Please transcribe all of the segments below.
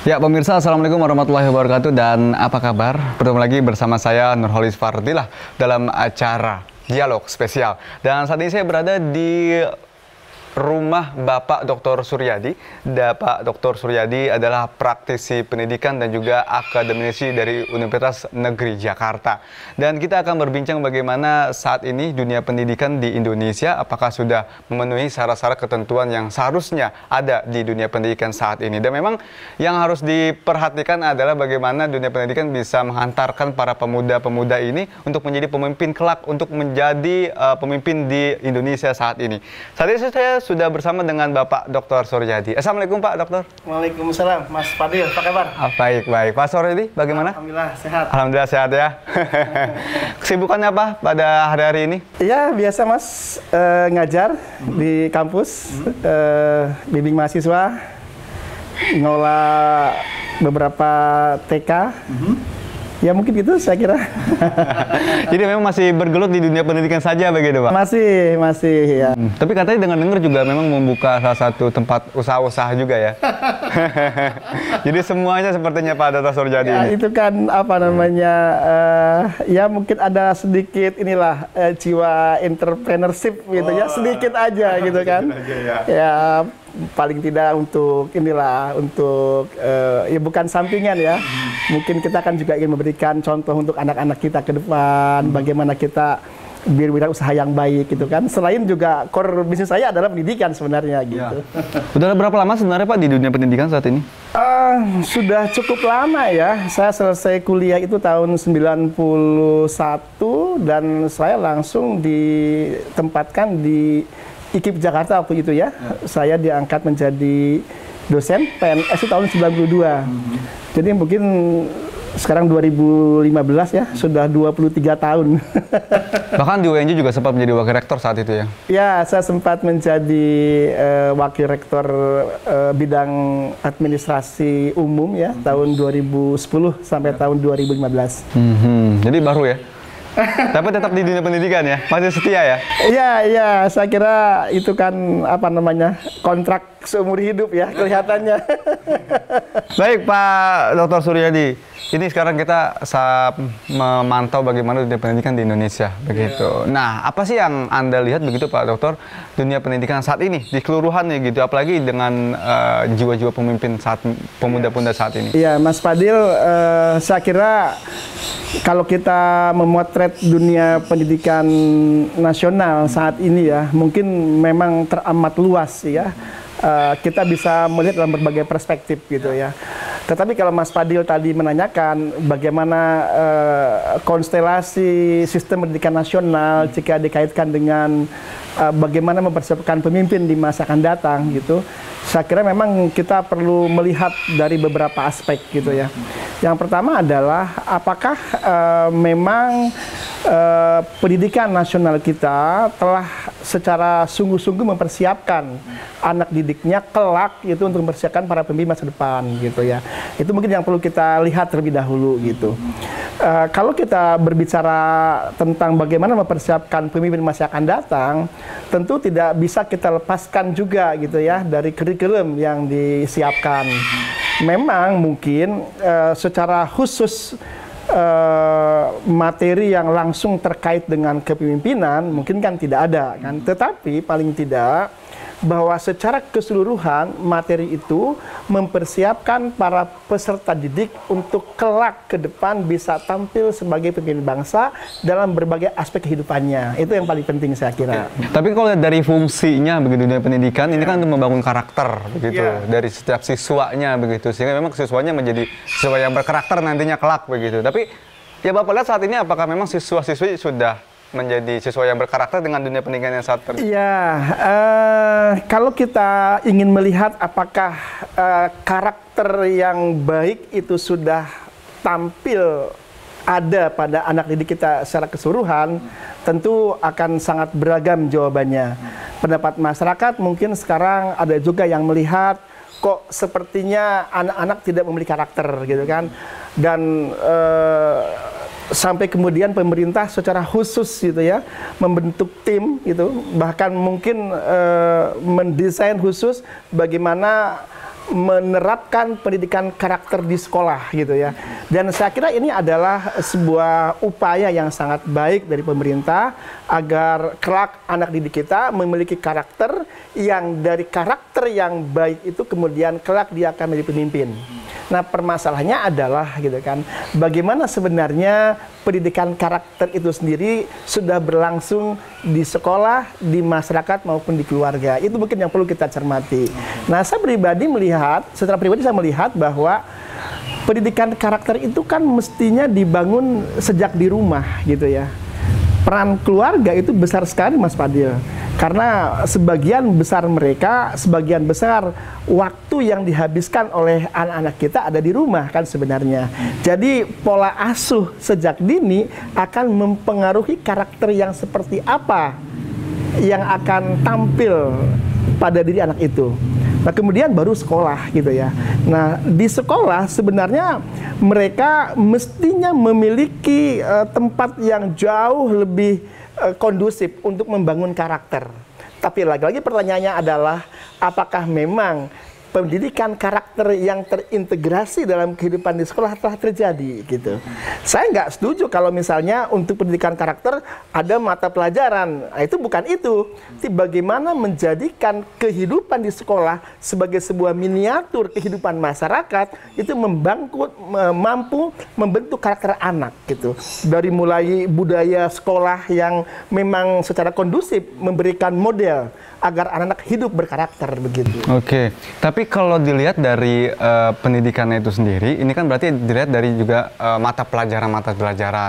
Ya pemirsa, Assalamualaikum warahmatullahi wabarakatuh. Dan apa kabar? Bertemu lagi bersama saya Nurholis Fardilah dalam acara Dialog Spesial. Dan saat ini saya berada di rumah Bapak Dr. Suryadi. Bapak Dr. Suryadi adalah praktisi pendidikan dan juga akademisi dari Universitas Negeri Jakarta. Dan kita akan berbincang bagaimana saat ini dunia pendidikan di Indonesia, apakah sudah memenuhi syarat-syarat ketentuan yang seharusnya ada di dunia pendidikan saat ini. Dan memang yang harus diperhatikan adalah bagaimana dunia pendidikan bisa menghantarkan para pemuda-pemuda ini untuk menjadi pemimpin kelak, untuk menjadi pemimpin di Indonesia saat ini. Saat ini saya sudah bersama dengan Bapak Dr. Suryadi. Assalamualaikum Pak Dokter. Waalaikumsalam Mas Fadil, apa kabar? Baik. Pak Suryadi, bagaimana? Alhamdulillah sehat. Alhamdulillah sehat ya. Kesibukannya apa pada hari-hari ini? Ya biasa Mas, ngajar di kampus, bimbing mahasiswa, ngolah beberapa TK. Ya mungkin gitu saya kira. Jadi memang masih bergelut di dunia pendidikan saja begitu Pak? Masih ya. Tapi katanya dengar juga memang membuka salah satu tempat usaha-usaha juga ya? Jadi semuanya sepertinya Pak Dr. Suryadi Ya, ini? itu kan apa namanya, ya mungkin ada sedikit inilah jiwa entrepreneurship gitu ya, sedikit aja gitu kan. Ya paling tidak untuk inilah, untuk ya bukan sampingan ya. Mungkin kita kan juga ingin memberikan contoh untuk anak-anak kita ke depan, bagaimana kita berwirausaha yang baik gitu kan. Selain juga core bisnis saya adalah pendidikan sebenarnya gitu. Udah berapa lama sebenarnya Pak di dunia pendidikan saat ini? Sudah cukup lama ya. Saya selesai kuliah itu tahun 91 dan saya langsung ditempatkan di IKIP Jakarta waktu itu ya. Saya diangkat menjadi dosen PNS itu tahun 92. Jadi mungkin sekarang 2015 ya, sudah 23 tahun. Bahkan di UNJ juga sempat menjadi wakil rektor saat itu ya? Ya, saya sempat menjadi wakil rektor bidang administrasi umum ya, tahun 2010 sampai tahun 2015. Jadi baru ya? Tapi tetap di dunia pendidikan ya? Masih setia ya? Iya, saya kira itu kan apa namanya, kontrak seumur hidup ya kelihatannya. Baik Pak Dr. Suryadi, ini sekarang kita memantau bagaimana dunia pendidikan di Indonesia begitu. Nah, apa sih yang Anda lihat begitu Pak Dokter, dunia pendidikan saat ini di keseluruhannya gitu, apalagi dengan jiwa-jiwa pemimpin saat pemuda-pemuda saat ini? Iya, Mas Fadil, saya kira kalau kita memotret dunia pendidikan nasional saat ini ya, mungkin memang teramat luas ya. Kita bisa melihat dalam berbagai perspektif gitu ya. Tetapi kalau Mas Fadil tadi menanyakan bagaimana konstelasi sistem pendidikan nasional jika dikaitkan dengan bagaimana mempersiapkan pemimpin di masa akan datang gitu, saya kira memang kita perlu melihat dari beberapa aspek gitu ya. Yang pertama adalah apakah memang pendidikan nasional kita telah secara sungguh-sungguh mempersiapkan anak didiknya kelak itu untuk mempersiapkan para pemimpin masa depan gitu ya. Itu mungkin yang perlu kita lihat terlebih dahulu gitu. Kalau kita berbicara tentang bagaimana mempersiapkan pemimpin masa akan datang, tentu tidak bisa kita lepaskan juga gitu ya dari kurikulum yang disiapkan. Memang mungkin secara khusus materi yang langsung terkait dengan kepemimpinan mungkin kan tidak ada kan, tetapi paling tidak bahwa secara keseluruhan materi itu mempersiapkan para peserta didik untuk kelak ke depan bisa tampil sebagai pemimpin bangsa dalam berbagai aspek kehidupannya. Itu yang paling penting saya kira. Tapi kalau dari fungsinya begitu dunia pendidikan ini kan untuk membangun karakter begitu dari setiap siswanya begitu, sehingga memang siswanya menjadi siswa yang berkarakter nantinya kelak begitu. Tapi ya Bapak lihat saat ini apakah memang siswa-siswi sudah menjadi siswa yang berkarakter dengan dunia pendidikan yang saat ini? Iya, kalau kita ingin melihat apakah karakter yang baik itu sudah tampil ada pada anak didik kita secara keseluruhan, tentu akan sangat beragam jawabannya. Pendapat masyarakat mungkin sekarang ada juga yang melihat kok sepertinya anak-anak tidak memiliki karakter gitu kan, dan sampai kemudian pemerintah secara khusus gitu ya membentuk tim gitu, bahkan mungkin mendesain khusus bagaimana menerapkan pendidikan karakter di sekolah gitu ya. Dan saya kira ini adalah sebuah upaya yang sangat baik dari pemerintah agar kelak anak didik kita memiliki karakter yang dari karakter yang baik itu kemudian kelak dia akan menjadi pemimpin. Nah, permasalahannya adalah gitu kan, bagaimana sebenarnya pendidikan karakter itu sendiri sudah berlangsung di sekolah, di masyarakat maupun di keluarga. Itu mungkin yang perlu kita cermati. Nah, saya pribadi melihat, secara pribadi saya melihat bahwa pendidikan karakter itu kan mestinya dibangun sejak di rumah gitu ya. Peran keluarga itu besar sekali, Mas Fadil. Karena sebagian besar mereka, sebagian besar waktu yang dihabiskan oleh anak-anak kita ada di rumah kan sebenarnya. Jadi pola asuh sejak dini akan mempengaruhi karakter yang seperti apa yang akan tampil pada diri anak itu. Nah, kemudian baru sekolah gitu ya. Nah, di sekolah sebenarnya mereka mestinya memiliki tempat yang jauh lebih kondusif untuk membangun karakter. Tapi lagi-lagi pertanyaannya adalah apakah memang pendidikan karakter yang terintegrasi dalam kehidupan di sekolah telah terjadi gitu. Saya nggak setuju kalau misalnya untuk pendidikan karakter ada mata pelajaran. Nah, itu bukan itu. Tapi bagaimana menjadikan kehidupan di sekolah sebagai sebuah miniatur kehidupan masyarakat itu mampu membentuk karakter anak gitu. Dari mulai budaya sekolah yang memang secara kondusif memberikan model agar anak-anak hidup berkarakter begitu. Oke, tapi kalau dilihat dari pendidikannya itu sendiri, ini kan berarti dilihat dari juga mata pelajaran.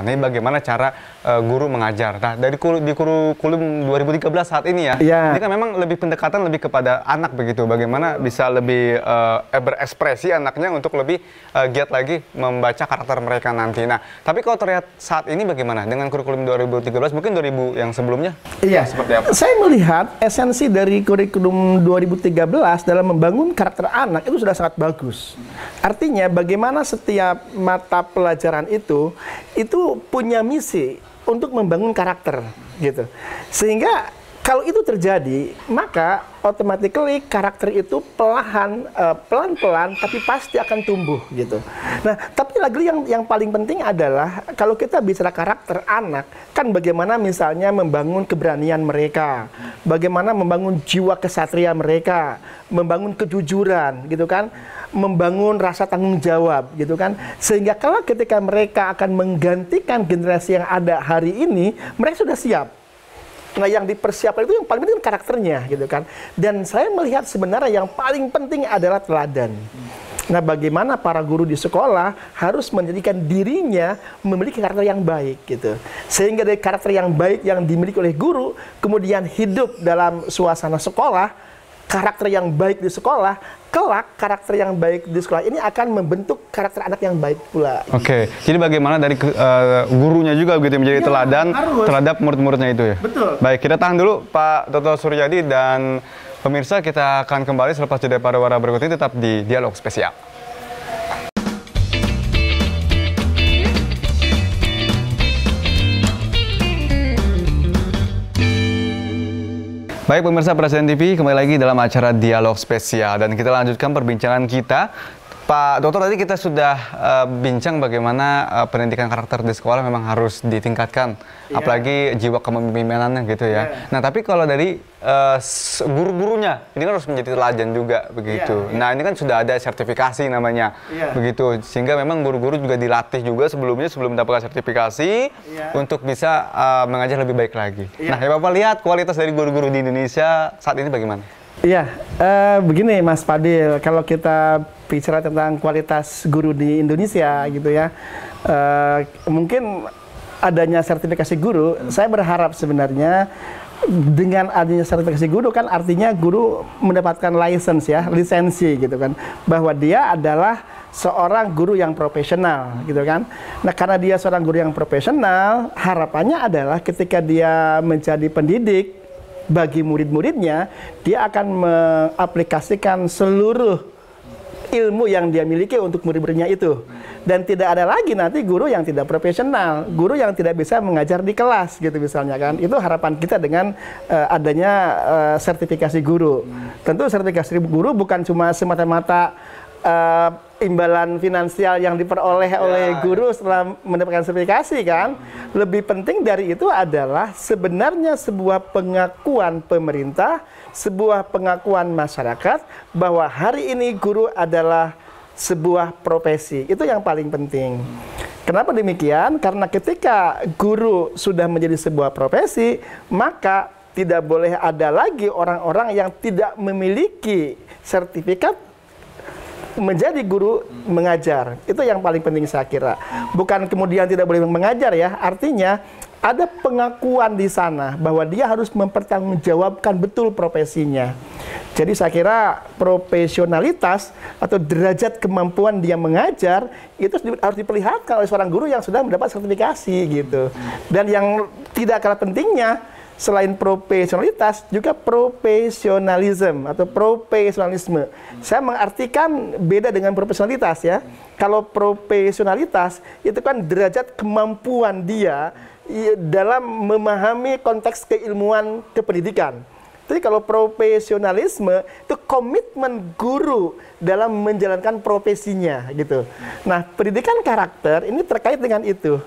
Ini bagaimana cara guru mengajar. Nah, dari di kurikulum 2013 saat ini ya, ini kan memang lebih pendekatan lebih kepada anak begitu. Bagaimana bisa lebih berekspresi anaknya untuk lebih giat lagi membaca karakter mereka nanti. Nah, tapi kalau terlihat saat ini bagaimana dengan kurikulum 2013, mungkin 2000 yang sebelumnya? Iya, seperti apa? Saya melihat esensi dari kurikulum 2013 dalam membangun karakter anak itu sudah sangat bagus. Artinya bagaimana setiap mata pelajaran itu punya misi untuk membangun karakter gitu. Sehingga kalau itu terjadi, maka automatically karakter itu pelan-pelan tapi pasti akan tumbuh gitu. Nah, tapi lagi yang paling penting adalah kalau kita bicara karakter anak, kan bagaimana misalnya membangun keberanian mereka, bagaimana membangun jiwa kesatria mereka, membangun kejujuran gitu kan, membangun rasa tanggung jawab gitu kan, sehingga kalau ketika mereka akan menggantikan generasi yang ada hari ini, mereka sudah siap. Nah, yang dipersiapkan itu yang paling penting karakternya gitu kan. Dan saya melihat sebenarnya yang paling penting adalah teladan. Nah, bagaimana para guru di sekolah harus menjadikan dirinya memiliki karakter yang baik gitu. Sehingga dari karakter yang baik yang dimiliki oleh guru, kemudian hidup dalam suasana sekolah, karakter yang baik di sekolah, kelak karakter yang baik di sekolah ini akan membentuk karakter anak yang baik pula. Oke, jadi bagaimana dari gurunya juga begitu menjadi teladan terhadap murid-muridnya itu ya? Betul. Baik, kita tahan dulu Pak Dr. Suryadi dan pemirsa, kita akan kembali selepas jeda pariwara berikut ini, tetap di Dialog Spesial. Baik pemirsa Presiden TV, kembali lagi dalam acara Dialog Spesial dan kita lanjutkan perbincangan kita. Pak Dokter, tadi kita sudah bincang bagaimana pendidikan karakter di sekolah memang harus ditingkatkan, apalagi jiwa kepemimpinannya gitu ya. Nah, tapi kalau dari guru-gurunya, ini kan harus menjadi teladan juga begitu. Nah, ini kan sudah ada sertifikasi namanya begitu, sehingga memang guru-guru juga dilatih juga sebelum mendapatkan sertifikasi untuk bisa mengajar lebih baik lagi. Nah, ya Bapak lihat kualitas dari guru-guru di Indonesia saat ini bagaimana? Iya, begini Mas Fadil, kalau kita bicara tentang kualitas guru di Indonesia gitu ya, mungkin adanya sertifikasi guru, saya berharap sebenarnya dengan adanya sertifikasi guru kan artinya guru mendapatkan lisensi gitu kan, bahwa dia adalah seorang guru yang profesional gitu kan. Nah, karena dia seorang guru yang profesional, harapannya adalah ketika dia menjadi pendidik bagi murid-muridnya, dia akan mengaplikasikan seluruh ilmu yang dia miliki untuk murid-muridnya itu. Dan tidak ada lagi nanti guru yang tidak profesional, guru yang tidak bisa mengajar di kelas gitu misalnya kan. Itu harapan kita dengan adanya sertifikasi guru. Tentu sertifikasi guru bukan cuma semata-mata imbalan finansial yang diperoleh oleh guru setelah mendapatkan sertifikasi kan. Lebih penting dari itu adalah sebenarnya sebuah pengakuan pemerintah, sebuah pengakuan masyarakat bahwa hari ini guru adalah sebuah profesi. Itu yang paling penting. Kenapa demikian? Karena ketika guru sudah menjadi sebuah profesi, maka tidak boleh ada lagi orang-orang yang tidak memiliki sertifikat menjadi guru mengajar. Itu yang paling penting saya kira. Bukan kemudian tidak boleh mengajar ya, artinya ada pengakuan di sana bahwa dia harus mempertanggungjawabkan betul profesinya. Jadi saya kira profesionalitas atau derajat kemampuan dia mengajar itu harus diperlihatkan oleh seorang guru yang sudah mendapat sertifikasi gitu. Dan yang tidak kalah pentingnya, selain profesionalitas, juga profesionalisme atau profesionalisme. Saya mengartikan beda dengan profesionalitas ya. Kalau profesionalitas itu kan derajat kemampuan dia dalam memahami konteks keilmuan kependidikan. Jadi kalau profesionalisme itu komitmen guru dalam menjalankan profesinya gitu. Nah, pendidikan karakter ini terkait dengan itu.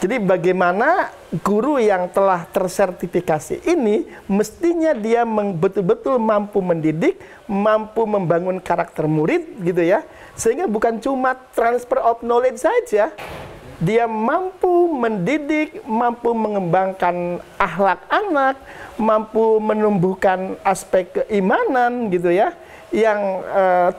Jadi bagaimana guru yang telah tersertifikasi ini mestinya dia betul-betul mampu mendidik, mampu membangun karakter murid gitu ya. Sehingga bukan cuma transfer of knowledge saja, dia mampu mendidik, mampu mengembangkan akhlak anak, mampu menumbuhkan aspek keimanan gitu ya, yang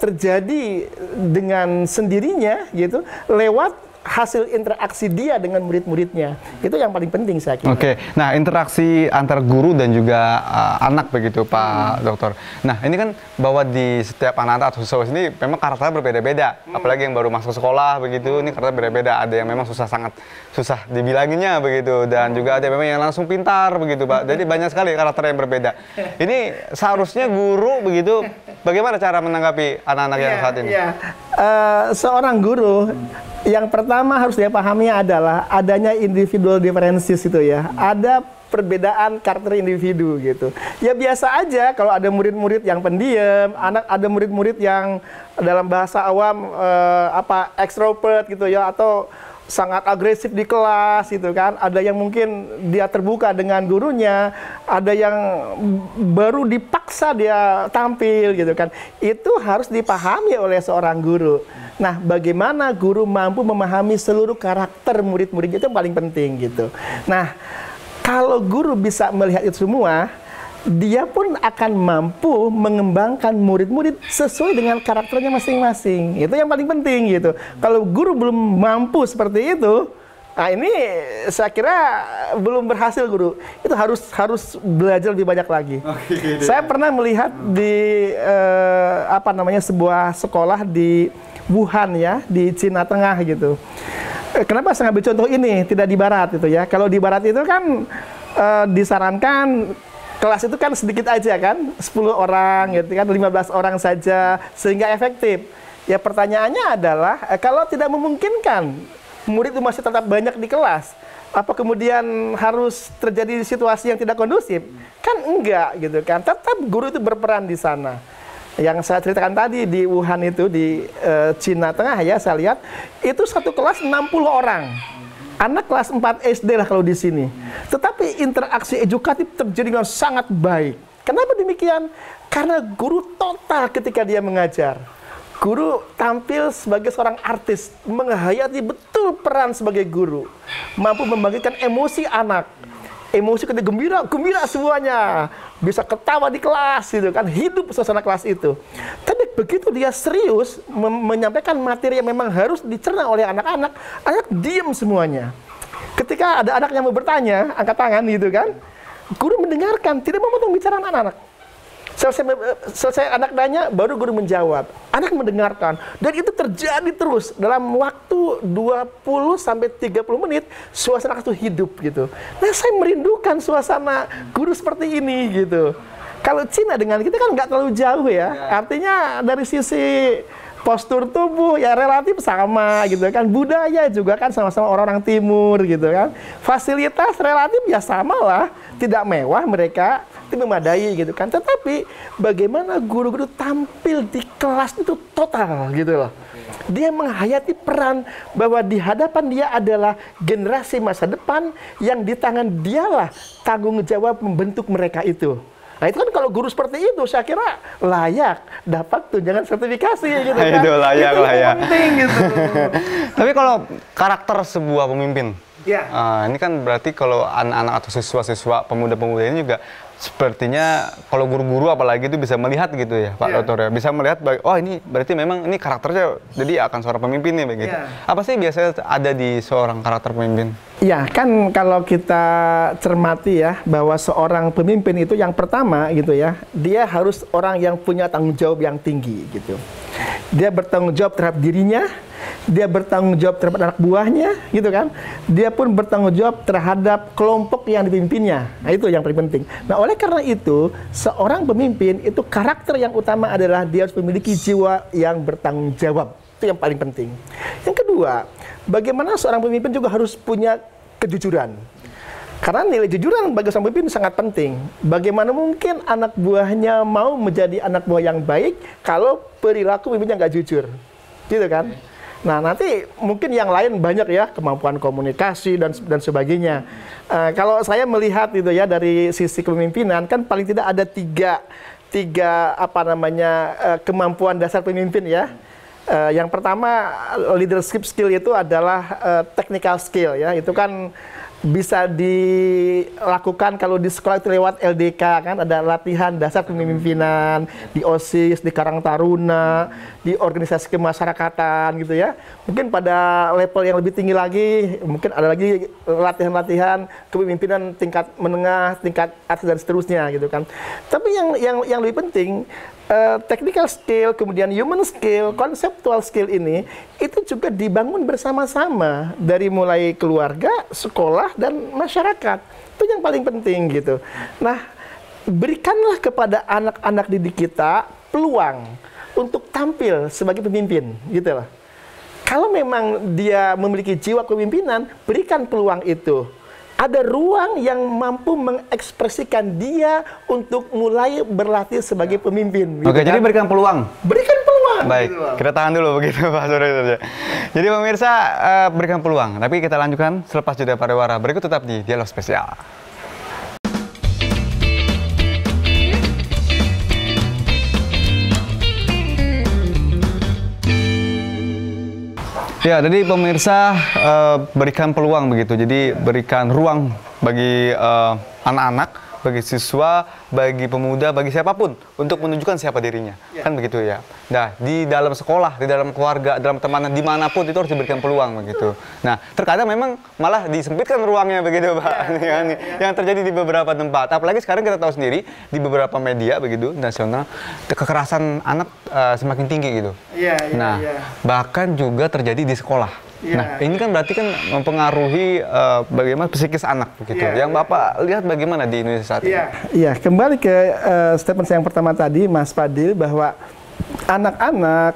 terjadi dengan sendirinya gitu lewat hasil interaksi dia dengan murid-muridnya. Itu yang paling penting saya kira. Oke, nah interaksi antar guru dan juga anak begitu Pak Dokter. Nah ini kan bahwa di setiap anak-anak atau siswa ini memang karakternya berbeda-beda. Apalagi yang baru masuk sekolah begitu, ini karakternya berbeda. Ada yang memang sangat susah dibilanginnya begitu. Dan juga ada memang yang langsung pintar begitu Pak. Jadi banyak sekali karakter yang berbeda. Ini seharusnya guru begitu, bagaimana cara menanggapi anak-anak yang saat ini? Seorang guru yang pertama harus dia pahami adalah adanya individual differences itu ya. Ada perbedaan karakter individu gitu. Ya biasa aja kalau ada murid-murid yang pendiam, ada murid-murid yang dalam bahasa awam extrovert gitu ya, atau sangat agresif di kelas gitu kan. Ada yang mungkin dia terbuka dengan gurunya, ada yang baru dipaksa dia tampil gitu kan. Itu harus dipahami oleh seorang guru. Nah, bagaimana guru mampu memahami seluruh karakter murid-murid itu yang paling penting gitu. Nah, kalau guru bisa melihat itu semua, dia pun akan mampu mengembangkan murid-murid sesuai dengan karakternya masing-masing. Itu yang paling penting gitu. Kalau guru belum mampu seperti itu, nah ini saya kira belum berhasil guru. Itu harus belajar lebih banyak lagi. Saya pernah melihat di sebuah sekolah di Wuhan ya, di Cina Tengah gitu. Kenapa saya ngambil contoh ini, tidak di barat itu ya. Kalau di barat itu kan disarankan kelas itu kan sedikit aja kan, 10 orang gitu kan, 15 orang saja sehingga efektif. Ya pertanyaannya adalah kalau tidak memungkinkan murid itu masih tetap banyak di kelas, apa kemudian harus terjadi situasi yang tidak kondusif? Kan enggak gitu kan. Tetap guru itu berperan di sana. Yang saya ceritakan tadi di Wuhan itu di Cina Tengah ya, saya lihat itu satu kelas 60 orang. Anak kelas 4 SD lah kalau di sini. Tetapi interaksi edukatif terjadi dengan sangat baik. Kenapa demikian? Karena guru total ketika dia mengajar. Guru tampil sebagai seorang artis, menghayati betul peran sebagai guru. Mampu membangkitkan emosi anak. Emosi ketika gembira semuanya. Bisa ketawa di kelas gitu kan, hidup suasana kelas itu. Tapi begitu dia serius menyampaikan materi yang memang harus dicerna oleh anak-anak, anak diam semuanya. Ketika ada anak yang mau bertanya, angkat tangan gitu kan, guru mendengarkan, tidak memotong bicara anak-anak. Selesai anak tanya, baru guru menjawab. Anak mendengarkan. Dan itu terjadi terus. Dalam waktu 20-30 menit, suasana itu hidup gitu. Nah, saya merindukan suasana guru seperti ini gitu. Kalau Cina dengan kita kan nggak terlalu jauh ya. Artinya dari sisi postur tubuh ya relatif sama gitu kan, budaya juga kan sama-sama orang-orang timur gitu kan, fasilitas relatif ya sama lah, tidak mewah mereka, tapi memadai gitu kan. Tetapi bagaimana guru-guru tampil di kelas itu total gitu loh. Dia menghayati peran bahwa di hadapan dia adalah generasi masa depan yang di tangan dialah tanggung jawab membentuk mereka itu. Nah itu kan kalau guru seperti itu saya kira layak dapat tunjangan sertifikasi gitu kan. Itu layak itu lah ya. Penting gitu. Tapi kalau karakter sebuah pemimpin, Ya. ini kan berarti kalau anak-anak atau siswa-siswa pemuda-pemuda ini juga sepertinya kalau guru-guru apalagi itu bisa melihat gitu ya Pak Dokter ya, bisa melihat oh ini berarti memang ini karakternya jadi akan seorang pemimpin nih begitu. Apa sih biasanya ada di seorang karakter pemimpin? Ya kan kalau kita cermati ya bahwa seorang pemimpin itu yang pertama gitu ya, dia harus orang yang punya tanggung jawab yang tinggi gitu. Dia bertanggung jawab terhadap dirinya, dia bertanggung jawab terhadap anak buahnya, gitu kan. Dia pun bertanggung jawab terhadap kelompok yang dipimpinnya. Nah, itu yang paling penting. Nah, oleh karena itu, seorang pemimpin itu karakter yang utama adalah dia harus memiliki jiwa yang bertanggung jawab. Itu yang paling penting. Yang kedua, bagaimana seorang pemimpin juga harus punya kejujuran. Karena nilai jujuran bagi seorang pemimpin sangat penting. Bagaimana mungkin anak buahnya mau menjadi anak buah yang baik kalau perilaku pemimpinnya nggak jujur, gitu kan? Nah nanti mungkin yang lain banyak ya, kemampuan komunikasi dan sebagainya. Kalau saya melihat itu ya dari sisi kepemimpinan kan paling tidak ada tiga kemampuan dasar pemimpin ya. Yang pertama leadership skill itu adalah technical skill ya, itu kan bisa dilakukan kalau di sekolah itu lewat LDK kan, ada latihan dasar kepemimpinan di OSIS, di Karang Taruna, di organisasi kemasyarakatan gitu ya. Mungkin pada level yang lebih tinggi lagi, mungkin ada lagi latihan-latihan kepemimpinan tingkat menengah, tingkat atas dan seterusnya gitu kan. Tapi yang lebih penting technical skill, kemudian human skill, conceptual skill ini itu juga dibangun bersama-sama dari mulai keluarga, sekolah, dan masyarakat. Itu yang paling penting gitu. Nah, berikanlah kepada anak-anak didik kita peluang untuk tampil sebagai pemimpin, gitu loh. Kalau memang dia memiliki jiwa kepemimpinan, berikan peluang itu. Ada ruang yang mampu mengekspresikan dia untuk mulai berlatih sebagai pemimpin. Oke, gitu jadi berikan peluang. Berikan peluang. Baik, gitu loh. kita tahan dulu begitu Pak Surya. Jadi pemirsa, berikan peluang. Tapi kita lanjutkan selepas jeda pariwara. Berikut tetap di Dialog Spesial. Ya, jadi pemirsa berikan peluang begitu. Jadi berikan ruang bagi anak-anak, bagi siswa, bagi pemuda, bagi siapapun untuk menunjukkan siapa dirinya. Kan begitu ya. Nah, di dalam sekolah, di dalam keluarga, dalam temanan, dimanapun itu harus diberikan peluang begitu. Nah, terkadang memang malah disempitkan ruangnya begitu Pak. Yang terjadi di beberapa tempat. Apalagi sekarang kita tahu sendiri di beberapa media begitu nasional, kekerasan anak semakin tinggi gitu. Bahkan juga terjadi di sekolah. Nah, ini kan berarti kan mempengaruhi bagaimana psikis anak begitu. Yang Bapak lihat bagaimana di Indonesia saat ini? Iya, kembali ke statement saya yang pertama tadi, Mas Fadil, bahwa anak-anak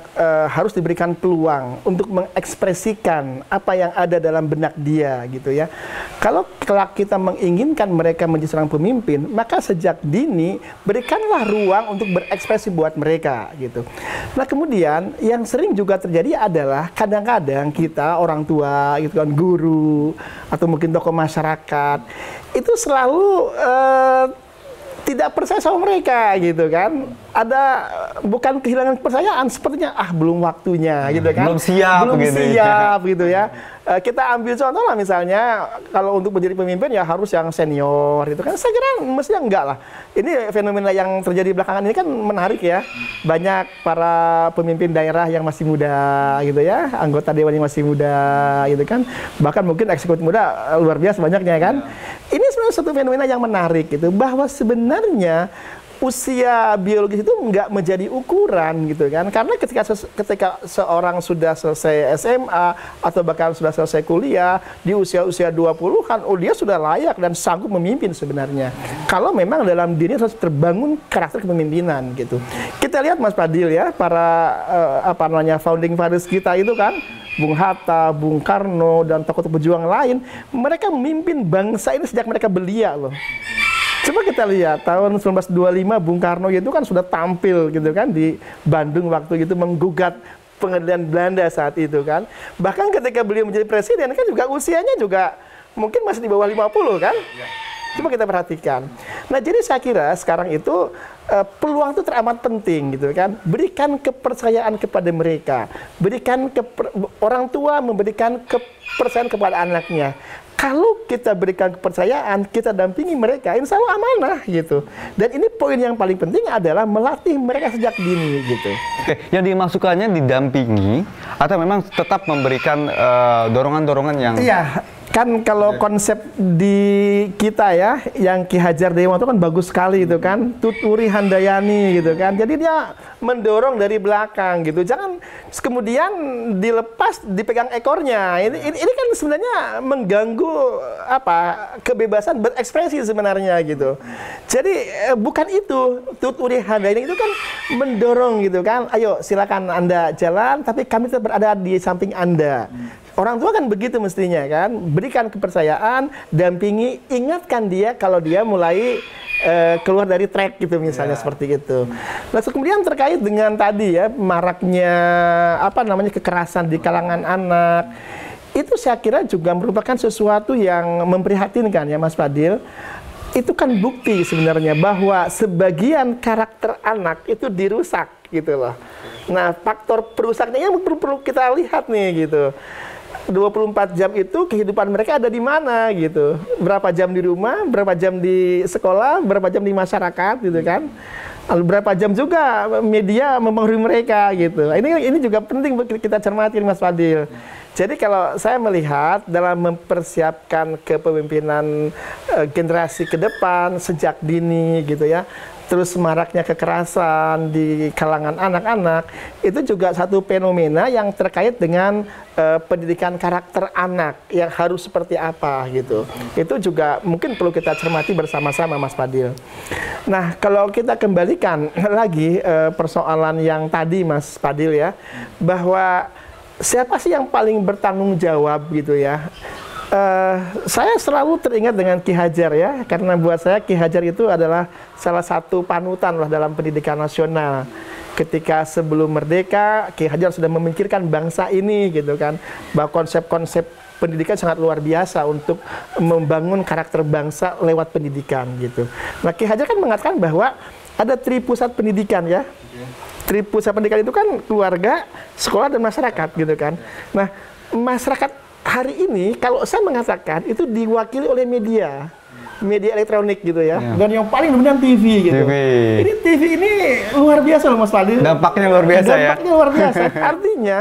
harus diberikan peluang untuk mengekspresikan apa yang ada dalam benak dia gitu ya. Kalau kelak kita menginginkan mereka menjadi seorang pemimpin, maka sejak dini berikanlah ruang untuk berekspresi buat mereka gitu. Nah, kemudian yang sering juga terjadi adalah kadang-kadang kita orang tua gitu kan, guru atau mungkin tokoh masyarakat itu selalu tidak percaya sama mereka gitu kan. Ada bukan kehilangan kepercayaan, sepertinya belum waktunya gitu kan. Belum siap gitu ya. Kita ambil contoh lah misalnya kalau untuk menjadi pemimpin ya harus yang senior gitu kan. Saya kira mestinya enggak lah. Ini fenomena yang terjadi belakangan ini kan menarik ya. Banyak para pemimpin daerah yang masih muda gitu ya, anggota dewan yang masih muda gitu kan. Bahkan mungkin eksekutif muda luar biasa banyaknya kan. Ini sebenarnya satu fenomena yang menarik gitu, bahwa sebenarnya usia biologis itu nggak menjadi ukuran gitu kan, karena ketika seorang sudah selesai SMA atau bahkan sudah selesai kuliah di usia 20-an, oh dia sudah layak dan sanggup memimpin sebenarnya. Kalau memang dalam diri harus terbangun karakter kepemimpinan gitu. Kita lihat Mas Fadil ya, para founding fathers kita itu kan, Bung Hatta, Bung Karno, dan tokoh-tokoh pejuang lain, mereka memimpin bangsa ini sejak mereka belia loh. Coba kita lihat, tahun 1925 Bung Karno itu kan sudah tampil gitu kan di Bandung waktu itu menggugat pengadilan Belanda saat itu kan. Bahkan ketika beliau menjadi presiden kan juga usianya juga mungkin masih di bawah 50 kan. Coba kita perhatikan. Nah jadi saya kira sekarang itu peluang itu teramat penting gitu kan. Berikan kepercayaan kepada mereka. Berikan orang tua memberikan kepercayaan kepada anaknya. Kalau kita berikan kepercayaan, kita dampingi mereka, insya Allah amanah gitu. Dan ini poin yang paling penting adalah melatih mereka sejak dini gitu. Oke, yang dimasukkannya didampingi atau memang tetap memberikan dorongan-dorongan yang... Iya, kan kalau konsep di kita ya, yang Ki Hajar Dewantara itu kan bagus sekali itu kan, tuturi handayani gitu kan. Jadi dia mendorong dari belakang gitu. Jangan kemudian dilepas, dipegang ekornya. Ini kan sebenarnya mengganggu kebebasan berekspresi sebenarnya gitu. Jadi bukan itu. Tuturi handayani itu kan mendorong gitu kan. Ayo silakan Anda jalan, tapi kami tetap berada di samping Anda. Orang tua kan begitu mestinya kan, berikan kepercayaan, dampingi, ingatkan dia kalau dia mulai keluar dari track gitu misalnya seperti itu. Nah kemudian terkait dengan tadi ya maraknya kekerasan di kalangan anak, itu saya kira juga merupakan sesuatu yang memprihatinkan ya Mas Fadil. Itu kan bukti sebenarnya bahwa sebagian karakter anak itu dirusak gitu loh. Nah faktor perusaknya yang perlu kita lihat nih gitu. 24 jam itu kehidupan mereka ada di mana gitu. Berapa jam di rumah, berapa jam di sekolah, berapa jam di masyarakat gitu kan. Lalu berapa jam juga media mempengaruhi mereka gitu. Ini juga penting kita cermati Mas Fadil. Jadi kalau saya melihat dalam mempersiapkan kepemimpinan generasi ke depan sejak dini gitu ya, terus maraknya kekerasan di kalangan anak-anak, itu juga satu fenomena yang terkait dengan pendidikan karakter anak yang harus seperti apa gitu. Itu juga mungkin perlu kita cermati bersama-sama Mas Fadil. Nah kalau kita kembalikan lagi persoalan yang tadi Mas Fadil ya, bahwa siapa sih yang paling bertanggung jawab gitu ya. Saya selalu teringat dengan Ki Hajar ya, karena buat saya Ki Hajar itu adalah salah satu panutan lah dalam pendidikan nasional. Ketika sebelum merdeka, Ki Hajar sudah memikirkan bangsa ini gitu kan, bahwa konsep-konsep pendidikan sangat luar biasa untuk membangun karakter bangsa lewat pendidikan gitu. Nah Ki Hajar kan mengatakan bahwa ada tripusat pendidikan ya. Tripusat pendidikan itu kan keluarga, sekolah, dan masyarakat gitu kan. Nah masyarakat hari ini kalau saya mengatakan itu diwakili oleh media elektronik gitu ya. Dan yang paling dominan TV gitu. Ini TV ini luar biasa loh Mas Fadil. Dampaknya luar biasa ya. Dampaknya luar biasa. Artinya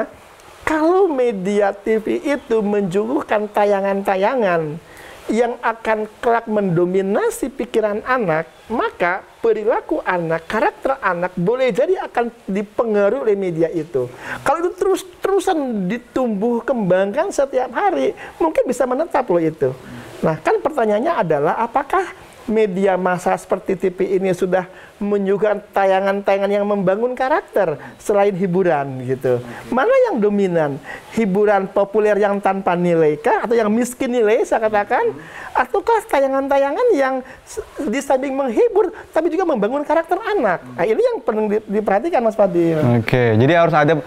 kalau media TV itu menjuguhkan tayangan-tayangan yang akan kelak mendominasi pikiran anak, maka perilaku anak, karakter anak boleh jadi akan dipengaruhi oleh media itu. Kalau itu terus-terusan ditumbuh kembangkan setiap hari, mungkin bisa menetap loh itu. Nah kan pertanyaannya adalah apakah media massa seperti TV ini sudah menyuguhkan tayangan-tayangan yang membangun karakter selain hiburan gitu. Mana yang dominan? Hiburan populer yang tanpa nilai kah? Atau yang miskin nilai saya katakan? Ataukah tayangan-tayangan yang di samping menghibur tapi juga membangun karakter anak? Nah, ini yang perlu diperhatikan Mas Fadil. Oke, jadi harus ada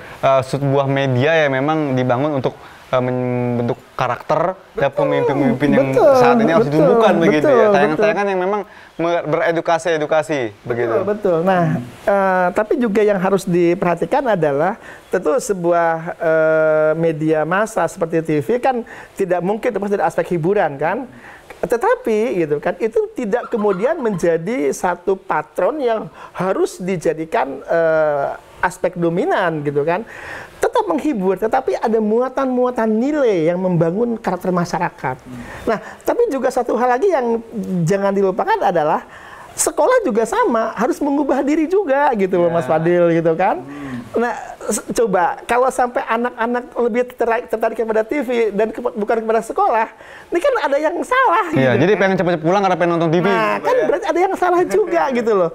sebuah media yang memang dibangun untuk membentuk karakter dan pemimpin-pemimpin yang saat ini harus ditumbuhkan begitu ya. Tayangan-tayangan yang memang beredukasi begitu. Betul. Nah, tapi juga yang harus diperhatikan adalah tentu sebuah media massa seperti TV kan tidak mungkin lepas dari aspek hiburan kan. Tetapi gitu kan itu tidak kemudian menjadi satu patron yang harus dijadikan aspek dominan gitu kan. Tetap menghibur, tetapi ada muatan-muatan nilai yang membangun karakter masyarakat. Nah, tapi juga satu hal lagi yang jangan dilupakan adalah sekolah juga sama, harus mengubah diri juga gitu loh, Mas Fadil gitu kan. Nah, coba kalau sampai anak-anak lebih tertarik kepada TV dan bukan kepada sekolah, ini kan ada yang salah. Iya, gitu, jadi kan? pengen cepet-cepet pulang karena pengen nonton TV. Nah, kan berarti ada yang salah juga gitu loh.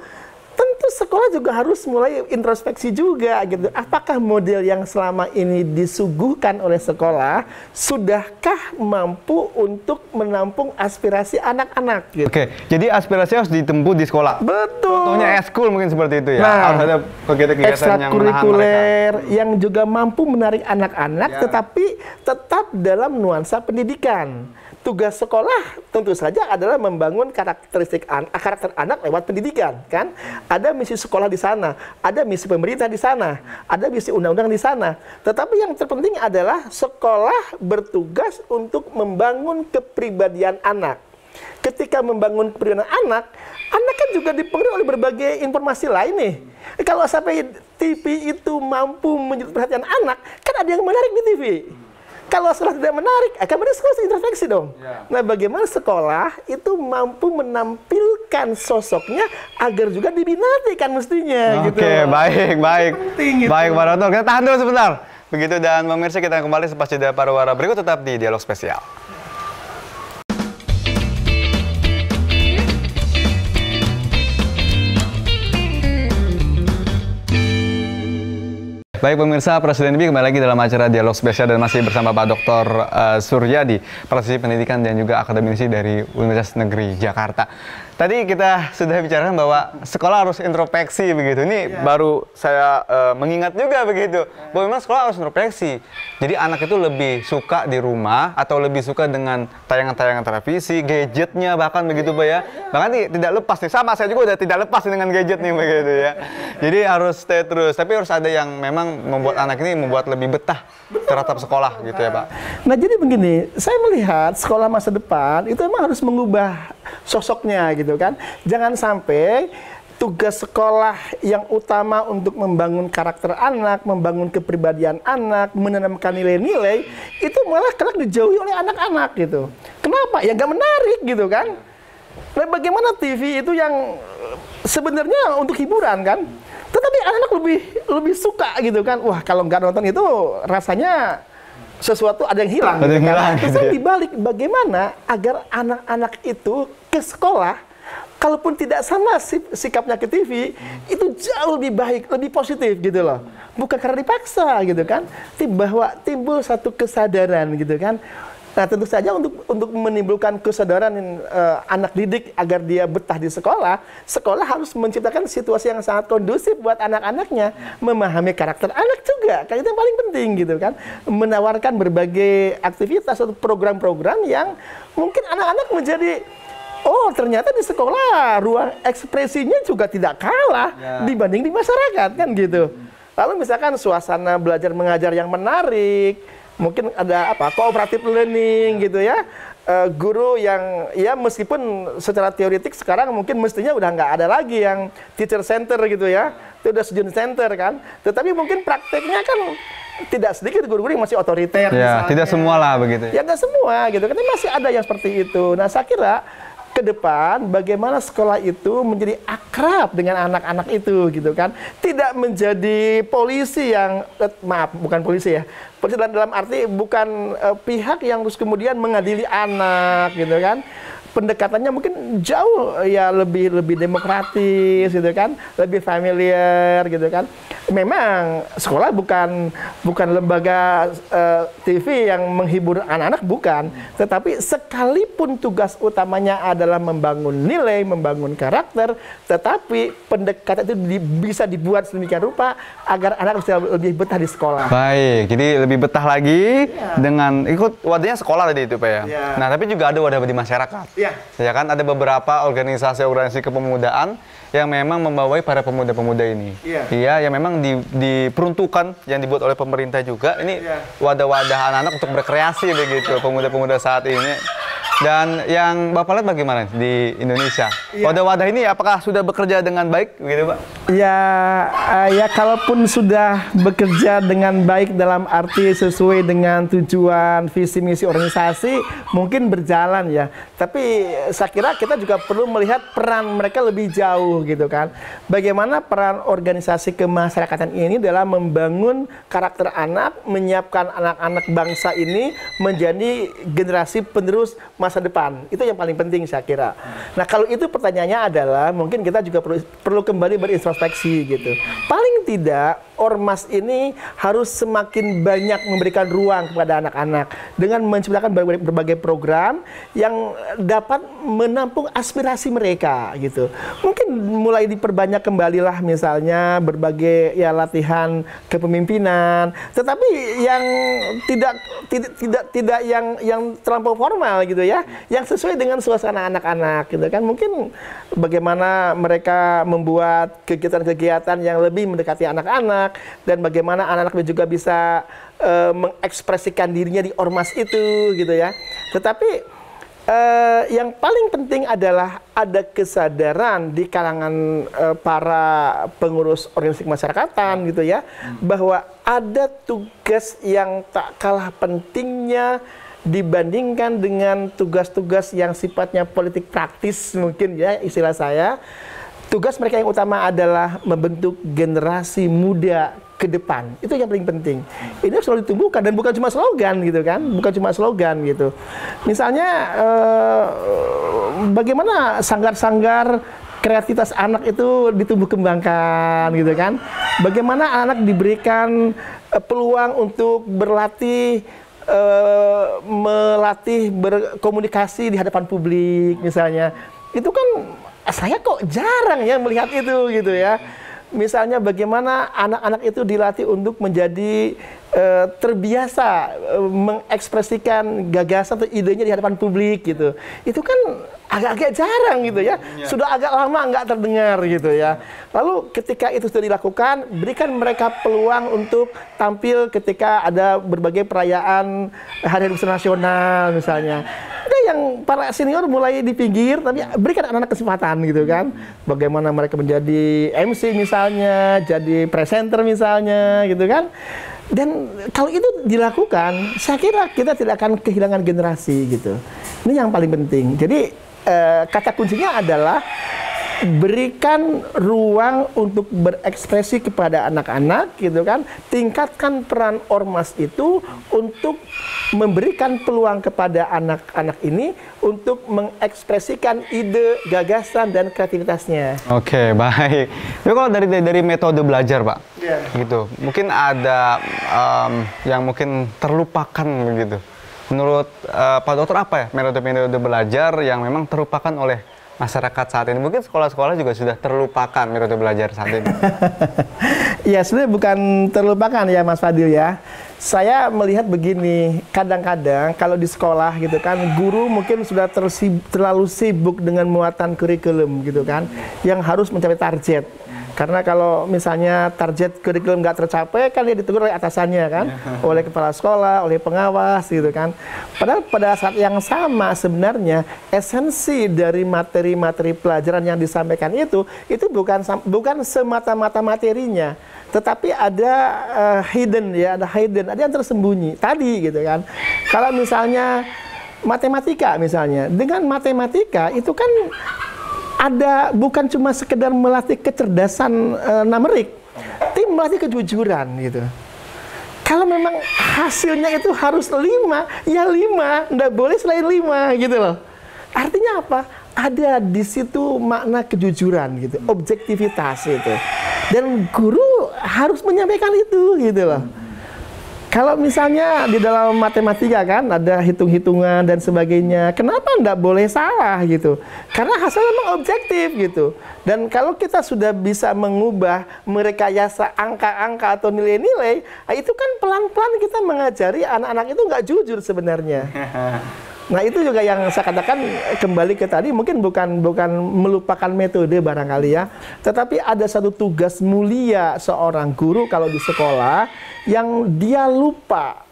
Tentu sekolah juga harus mulai introspeksi juga gitu. Apakah model yang selama ini disuguhkan oleh sekolah sudahkah mampu untuk menampung aspirasi anak-anak? Gitu. Oke, jadi aspirasi harus ditempuh di sekolah. Betul. Contohnya eskul mungkin seperti itu ya. Nah, harus ada kegiatan-kegiatan yang menahan mereka. ekstrakurikuler yang juga mampu menarik anak-anak, tetapi tetap dalam nuansa pendidikan. Tugas sekolah tentu saja adalah membangun karakteristik karakter anak lewat pendidikan, kan? Ada misi sekolah di sana, ada misi pemerintah di sana, ada misi undang-undang di sana. Tetapi yang terpenting adalah sekolah bertugas untuk membangun kepribadian anak. Ketika membangun kepribadian anak, anak kan juga dipengaruhi oleh berbagai informasi lain nih. Kalau sampai TV itu mampu menyedot perhatian anak, kan ada yang menarik di TV. Kalau sekolah tidak menarik, akan berarti sekolah introspeksi dong. Nah, bagaimana sekolah itu mampu menampilkan sosoknya agar juga diminati kan mestinya. Oke, gitu. baik. Penting, gitu. Baik, Pak Dotor. Kita tahan dulu sebentar. Begitu, dan pemirsa kita kembali sepas jeda pariwara berikut, tetap di Dialog Spesial. Baik pemirsa, Presiden TV kembali lagi dalam acara Dialog Spesial dan masih bersama Pak Dr. Suryadi, praktisi pendidikan dan juga akademisi dari Universitas Negeri Jakarta. Tadi kita sudah bicarakan bahwa sekolah harus introspeksi begitu. Ini baru saya mengingat juga begitu, bahwa memang sekolah harus introspeksi. Jadi anak itu lebih suka di rumah atau lebih suka dengan tayangan-tayangan televisi, gadgetnya bahkan begitu Pak ya. Bahkan tidak lepas nih, sama saya juga udah tidak lepas dengan gadget nih begitu ya. Jadi harus stay terus, tapi harus ada yang memang membuat anak ini membuat lebih betah terhadap sekolah gitu ya Pak. Nah jadi begini, saya melihat sekolah masa depan itu memang harus mengubah sosoknya gitu kan. Jangan sampai tugas sekolah yang utama untuk membangun karakter anak, membangun kepribadian anak, menanamkan nilai-nilai, itu malah kelak dijauhi oleh anak-anak gitu. Kenapa? Ya nggak menarik gitu kan. Nah bagaimana TV itu yang sebenarnya untuk hiburan kan, tetapi anak-anak lebih suka gitu kan. Wah kalau nggak nonton itu rasanya sesuatu ada yang hilang. Ada yang hilang. Terus gitu dibalik bagaimana agar anak-anak itu ke sekolah, kalaupun tidak sama sikapnya ke TV, itu jauh lebih baik, lebih positif gitu loh. Bukan karena dipaksa gitu kan, bahwa timbul satu kesadaran gitu kan. Nah tentu saja untuk menimbulkan kesadaran anak didik agar dia betah di sekolah, sekolah harus menciptakan situasi yang sangat kondusif buat anak-anaknya, memahami karakter anak juga, kan itu yang paling penting gitu kan, menawarkan berbagai aktivitas atau program-program yang mungkin anak-anak menjadi, oh ternyata di sekolah ruang ekspresinya juga tidak kalah dibanding di masyarakat kan gitu. Lalu misalkan suasana belajar mengajar yang menarik, mungkin ada apa cooperative learning gitu ya, guru yang ya meskipun secara teoretik sekarang mungkin mestinya udah nggak ada lagi yang teacher center gitu ya, itu udah student center kan, tetapi mungkin prakteknya kan tidak sedikit guru-guru yang masih otoriter ya, tidak semua lah begitu ya, nggak semua gitu kan, masih ada yang seperti itu. Nah saya kira ke depan bagaimana sekolah itu menjadi akrab dengan anak-anak itu gitu kan, tidak menjadi polisi yang maaf bukan polisi ya, polisi dalam arti bukan pihak yang terus kemudian mengadili anak gitu kan. Pendekatannya mungkin jauh ya lebih demokratis gitu kan, lebih familiar gitu kan. Memang sekolah bukan lembaga TV yang menghibur anak-anak, bukan, tetapi sekalipun tugas utamanya adalah membangun nilai, membangun karakter, tetapi pendekatan itu bisa dibuat sedemikian rupa agar anak bisa lebih betah di sekolah. Baik, jadi lebih betah lagi dengan ikut wadahnya sekolah tadi itu Pak ya. Nah tapi juga ada wadah di masyarakat. Ya kan, ada beberapa organisasi kepemudaan yang memang membawai para pemuda-pemuda ini. Iya, yang memang diperuntukkan, yang dibuat oleh pemerintah juga. Ini wadah-wadah anak-anak untuk berkreasi begitu, pemuda-pemuda saat ini. Dan yang Bapak lihat bagaimana di Indonesia? Wadah-wadah ini apakah sudah bekerja dengan baik begitu Pak? Ya kalaupun sudah bekerja dengan baik dalam arti sesuai dengan tujuan visi misi organisasi, mungkin berjalan ya. Tapi saya kira kita juga perlu melihat peran mereka lebih jauh gitu kan. Bagaimana peran organisasi kemasyarakatan ini dalam membangun karakter anak, menyiapkan anak-anak bangsa ini menjadi generasi penerus masa depan. Itu yang paling penting saya kira. Nah, kalau itu pertanyaannya adalah mungkin kita juga perlu kembali berintrospeksi gitu. Paling tidak ormas ini harus semakin banyak memberikan ruang kepada anak-anak dengan menciptakan berbagai program yang dapat menampung aspirasi mereka gitu. Mungkin mulai diperbanyak kembalilah misalnya berbagai ya latihan kepemimpinan, tetapi yang tidak yang terlampau formal gitu ya, yang sesuai dengan suasana anak-anak gitu kan. Mungkin bagaimana mereka membuat kegiatan-kegiatan yang lebih mendekati anak-anak, dan bagaimana anak-anak juga bisa mengekspresikan dirinya di ormas itu gitu ya. Tetapi yang paling penting adalah ada kesadaran di kalangan para pengurus organisasi kemasyarakatan gitu ya, bahwa ada tugas yang tak kalah pentingnya dibandingkan dengan tugas-tugas yang sifatnya politik praktis mungkin ya istilah saya. Tugas mereka yang utama adalah membentuk generasi muda ke depan. Itu yang paling penting. Ini harus selalu ditumbuhkan dan bukan cuma slogan gitu kan, bukan cuma slogan gitu. Misalnya bagaimana sanggar-sanggar kreativitas anak itu ditumbuh kembangkan gitu kan. Bagaimana anak diberikan peluang untuk melatih berkomunikasi di hadapan publik misalnya. Itu kan saya kok jarang ya melihat itu gitu ya. Misalnya bagaimana anak-anak itu dilatih untuk menjadi terbiasa mengekspresikan gagasan atau idenya di hadapan publik gitu. Itu kan agak-agak jarang gitu ya. Sudah agak lama nggak terdengar gitu ya. Lalu ketika itu sudah dilakukan, berikan mereka peluang untuk tampil ketika ada berbagai perayaan hari besar nasional misalnya. Ada yang para senior mulai di pinggir, tapi berikan anak-anak kesempatan gitu kan. Bagaimana mereka menjadi MC misalnya, jadi presenter misalnya gitu kan. Dan kalau itu dilakukan, saya kira kita tidak akan kehilangan generasi gitu. Ini yang paling penting. Jadi kata kuncinya adalah berikan ruang untuk berekspresi kepada anak-anak gitu kan. Tingkatkan peran ormas itu untuk memberikan peluang kepada anak-anak ini untuk mengekspresikan ide, gagasan dan kreativitasnya. Oke, baik. Tapi kalau dari metode belajar, Pak, gitu, mungkin ada yang mungkin terlupakan begitu. Menurut Pak Dokter apa ya metode-metode belajar yang memang terlupakan oleh masyarakat saat ini? Mungkin sekolah-sekolah juga sudah terlupakan metode belajar saat ini. Ya, sebenarnya bukan terlupakan ya Mas Fadil ya. Saya melihat begini, kadang-kadang kalau di sekolah gitu kan, guru mungkin sudah terlalu sibuk dengan muatan kurikulum gitu kan, yang harus mencapai target. Karena kalau misalnya target kurikulum nggak tercapai, kan dia ditegur oleh atasannya kan, oleh kepala sekolah, oleh pengawas gitu kan. Padahal pada saat yang sama sebenarnya esensi dari materi-materi pelajaran yang disampaikan itu bukan semata-mata materinya, tetapi ada hidden ya, ada yang tersembunyi tadi gitu kan. Kalau misalnya matematika misalnya, dengan matematika itu kan ada bukan cuma sekedar melatih kecerdasan numerik, tapi melatih kejujuran gitu. Kalau memang hasilnya itu harus 5, ya 5, nggak boleh selain 5 gitu loh. Artinya apa? Ada di situ makna kejujuran gitu, objektivitas gitu. Dan guru harus menyampaikan itu gitu loh. Kalau misalnya di dalam matematika kan ada hitung-hitungan dan sebagainya, kenapa enggak boleh salah gitu? Karena hasilnya memang objektif gitu. Dan kalau kita sudah bisa mengubah merekayasa angka-angka atau nilai-nilai, itu kan pelan-pelan kita mengajari anak-anak itu nggak jujur sebenarnya. Nah, itu juga yang saya katakan kembali ke tadi, mungkin bukan melupakan metode barangkali ya, tetapi ada satu tugas mulia seorang guru kalau di sekolah yang dia lupa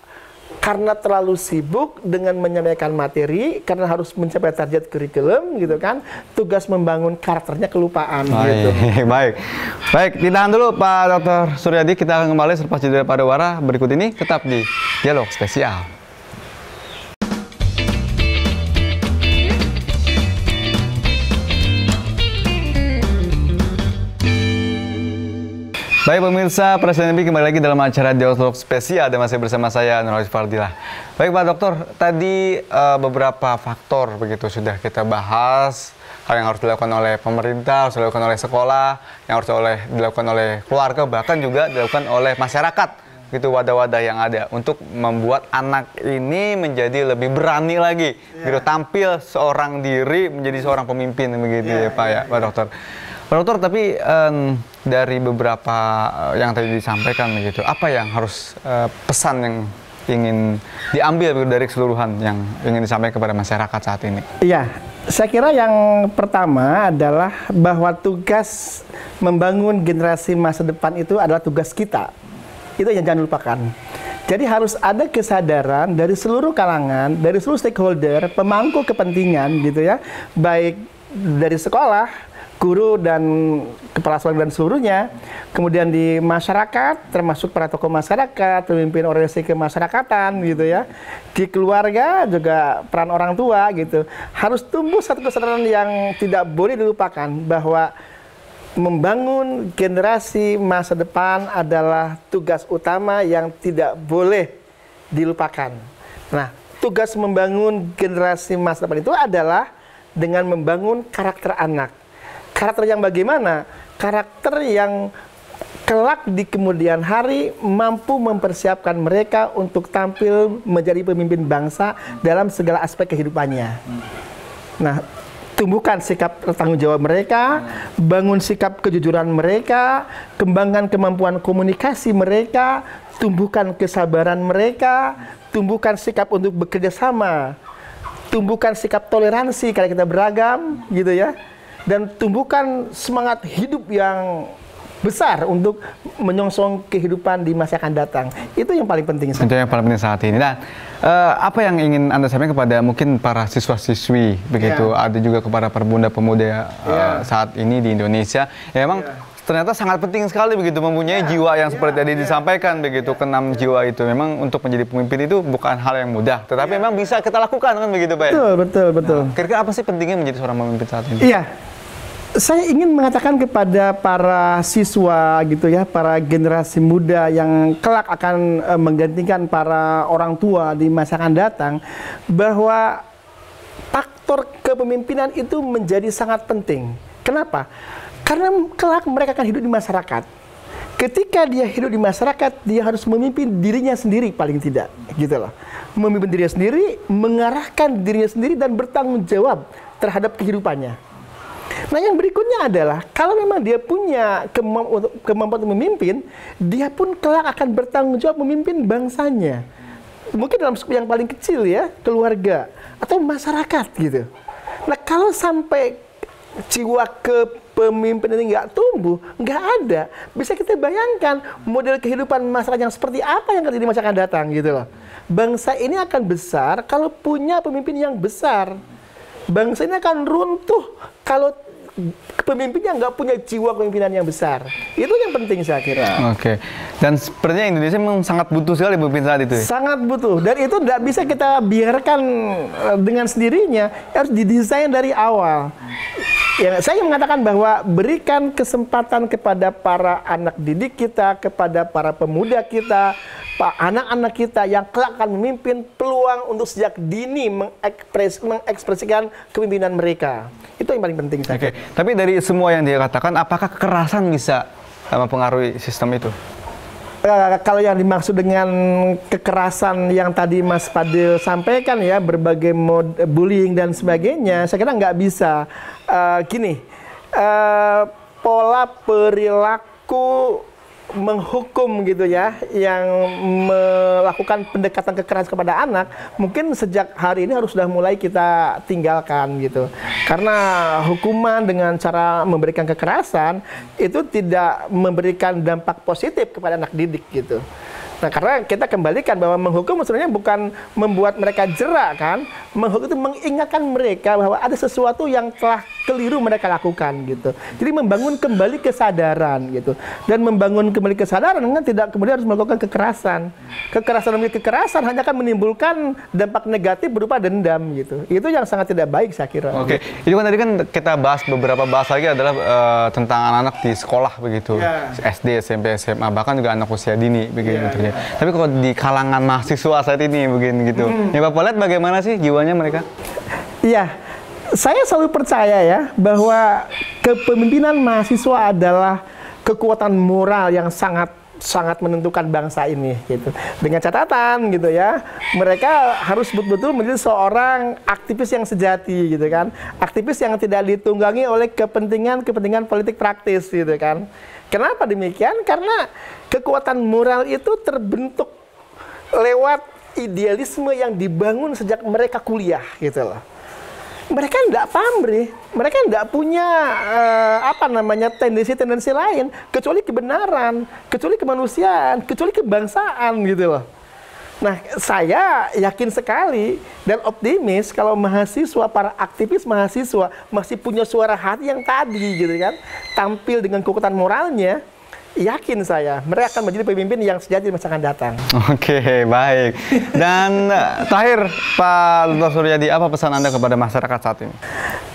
karena terlalu sibuk dengan menyampaikan materi, karena harus mencapai target kurikulum gitu kan, tugas membangun karakternya kelupaan gitu. Baik, ditahan dulu Pak Dr. Suryadi, kita akan kembali selepas jeda pariwara berikut ini, tetap di Dialog Spesial. Baik pemirsa, Presiden TV kembali lagi dalam acara Dialog Spesial dan masih bersama saya Nurholis Fardillah. Baik Pak Dokter, tadi beberapa faktor begitu sudah kita bahas, hal yang harus dilakukan oleh pemerintah, harus dilakukan oleh sekolah, yang harus dilakukan oleh keluarga, bahkan juga dilakukan oleh masyarakat, gitu wadah-wadah yang ada untuk membuat anak ini menjadi lebih berani lagi, gitu tampil seorang diri menjadi seorang pemimpin begitu ya Pak ya Pak Dokter. Pak Dokter, tapi dari beberapa yang tadi disampaikan begitu, apa yang harus pesan yang ingin diambil dari keseluruhan yang ingin disampaikan kepada masyarakat saat ini? Iya, saya kira yang pertama adalah bahwa tugas membangun generasi masa depan itu adalah tugas kita. Itu yang jangan lupakan. Jadi harus ada kesadaran dari seluruh kalangan, dari seluruh stakeholder, pemangku kepentingan gitu ya, baik dari sekolah, guru dan kepala sekolah dan seluruhnya, kemudian di masyarakat, termasuk para tokoh masyarakat, pemimpin organisasi kemasyarakatan gitu ya, di keluarga juga peran orang tua gitu, harus tumbuh satu kesadaran yang tidak boleh dilupakan bahwa membangun generasi masa depan adalah tugas utama yang tidak boleh dilupakan. Nah, tugas membangun generasi masa depan itu adalah dengan membangun karakter anak. Karakter yang bagaimana? Karakter yang kelak di kemudian hari mampu mempersiapkan mereka untuk tampil menjadi pemimpin bangsa dalam segala aspek kehidupannya. Nah, tumbuhkan sikap tanggung jawab mereka, bangun sikap kejujuran mereka, kembangkan kemampuan komunikasi mereka, tumbuhkan kesabaran mereka, tumbuhkan sikap untuk bekerja sama, tumbuhkan sikap toleransi karena kita beragam, gitu ya. Dan tumbuhkan semangat hidup yang besar untuk menyongsong kehidupan di masa akan datang. Itu yang paling penting. Itu yang paling penting saat ini. Nah, apa yang ingin Anda sampaikan kepada mungkin para siswa-siswi begitu, ada juga kepada pemuda-pemuda saat ini di Indonesia. Ya memang ternyata sangat penting sekali begitu mempunyai jiwa yang seperti tadi disampaikan begitu, keenam jiwa itu memang untuk menjadi pemimpin itu bukan hal yang mudah, tetapi memang bisa kita lakukan kan begitu Pak. Betul. Nah, kira-kira apa sih pentingnya menjadi seorang pemimpin saat ini? Iya. Saya ingin mengatakan kepada para siswa gitu ya, para generasi muda yang kelak akan menggantikan para orang tua di masa akan datang, bahwa faktor kepemimpinan itu menjadi sangat penting. Kenapa? Karena kelak mereka akan hidup di masyarakat. Ketika dia hidup di masyarakat, dia harus memimpin dirinya sendiri paling tidak, gitu loh. Memimpin dirinya sendiri, mengarahkan dirinya sendiri dan bertanggung jawab terhadap kehidupannya. Nah, yang berikutnya adalah kalau memang dia punya kemampuan untuk memimpin, dia pun kelak akan bertanggung jawab memimpin bangsanya. Mungkin dalam skup yang paling kecil ya, keluarga atau masyarakat gitu. Nah, kalau sampai jiwa kepemimpinan ini nggak tumbuh, nggak ada, bisa kita bayangkan model kehidupan masyarakat yang seperti apa yang akan terjadi di masa akan datang gitu loh. Bangsa ini akan besar kalau punya pemimpin yang besar. Bangsa ini akan runtuh kalau pemimpinnya nggak punya jiwa kepemimpinan yang besar. Itu yang penting saya kira. Oke. Dan sepertinya Indonesia memang sangat butuh sekali pemimpin saat itu. Sangat butuh. Dan itu tidak bisa kita biarkan dengan sendirinya. Harus didesain dari awal. Ya, saya ingin mengatakan bahwa berikan kesempatan kepada para anak didik kita, kepada para pemuda kita, anak-anak kita yang kelak akan memimpin, peluang untuk sejak dini mengekspresikan kepemimpinan mereka. Itu yang paling penting. Oke. Tapi dari semua yang dia katakan, apakah kekerasan bisa mempengaruhi sistem itu? Kalau yang dimaksud dengan kekerasan yang tadi Mas Fadil sampaikan ya, berbagai mode bullying dan sebagainya, saya kira nggak bisa. Pola perilaku menghukum gitu ya, yang melakukan pendekatan kekerasan kepada anak, mungkin sejak hari ini harus sudah mulai kita tinggalkan gitu. Karena hukuman dengan cara memberikan kekerasan itu tidak memberikan dampak positif kepada anak didik gitu. Nah, karena kita kembalikan bahwa menghukum sebenarnya bukan membuat mereka jera kan, menghukum itu mengingatkan mereka bahwa ada sesuatu yang telah keliru mereka lakukan gitu. Jadi membangun kembali kesadaran gitu. Dan membangun kembali kesadaran kan tidak kemudian harus melakukan kekerasan. Kekerasan demi kekerasan hanya akan menimbulkan dampak negatif berupa dendam gitu. Itu yang sangat tidak baik saya kira. Oke, itu kan tadi kan kita bahas beberapa lagi adalah tentang anak-anak di sekolah begitu, SD, SMP, SMA, bahkan juga anak usia dini begitu. Tapi kalau di kalangan mahasiswa saat ini begini gitu, ya Bapak lihat bagaimana sih jiwanya mereka? Iya, saya selalu percaya ya bahwa kepemimpinan mahasiswa adalah kekuatan moral yang sangat menentukan bangsa ini gitu. Dengan catatan gitu ya, mereka harus betul-betul menjadi seorang aktivis yang sejati gitu kan. Aktivis yang tidak ditunggangi oleh kepentingan politik praktis gitu kan. Kenapa demikian? Karena kekuatan moral itu terbentuk lewat idealisme yang dibangun sejak mereka kuliah gitu loh. Mereka tidak pamrih, mereka tidak punya tendensi lain kecuali kebenaran, kecuali kemanusiaan, kecuali kebangsaan gitu loh. Nah, saya yakin sekali dan optimis kalau mahasiswa, para aktivis mahasiswa masih punya suara hati yang tadi gitu kan, tampil dengan kekuatan moralnya. Yakin saya, mereka akan menjadi pemimpin yang sejati di masa akan datang. Oke, baik. Dan terakhir, Pak Dr. Suryadi, apa pesan Anda kepada masyarakat saat ini?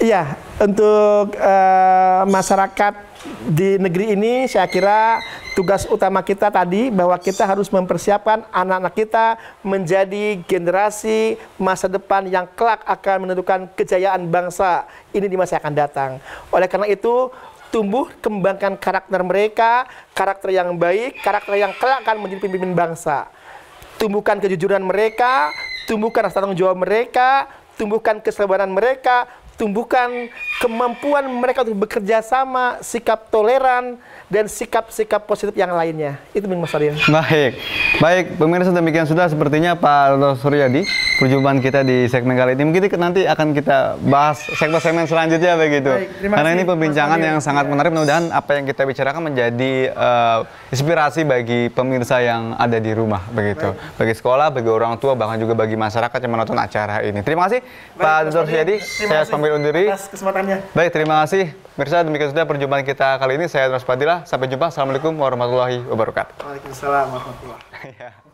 Iya, untuk masyarakat di negeri ini, saya kira tugas utama kita tadi bahwa kita harus mempersiapkan anak-anak kita menjadi generasi masa depan yang kelak akan menentukan kejayaan bangsa ini di masa yang akan datang. Oleh karena itu, tumbuh kembangkan karakter mereka, karakter yang baik, karakter yang kelak akan menjadi pemimpin bangsa. Tumbuhkan kejujuran mereka, tumbuhkan rasa tanggung jawab mereka, tumbuhkan kesabaran mereka, tumbuhkan kemampuan mereka untuk bekerja sama, sikap toleran, dan sikap-sikap positif yang lainnya. Itu Mas Fadil. Baik, pemirsa, demikian sudah sepertinya Pak Dr. Suryadi perjumpaan kita di segmen kali ini. Mungkin nanti akan kita bahas segmen selanjutnya begitu. Karena ini perbincangan yang sangat menarik. Mudah-mudahan apa yang kita bicarakan menjadi inspirasi bagi pemirsa yang ada di rumah begitu. Bagi sekolah, bagi orang tua, bahkan juga bagi masyarakat yang menonton acara ini. Terima kasih Pak Dr. Suryadi. Saya pamit undur diri. Atas kesempatannya. Baik, terima kasih. Pemirsa, demikian sudah perjumpaan kita kali ini. Saya Nurul Fadilah. Sampai jumpa. Assalamualaikum warahmatullahi wabarakatuh. Waalaikumsalam warahmatullahi wabarakatuh.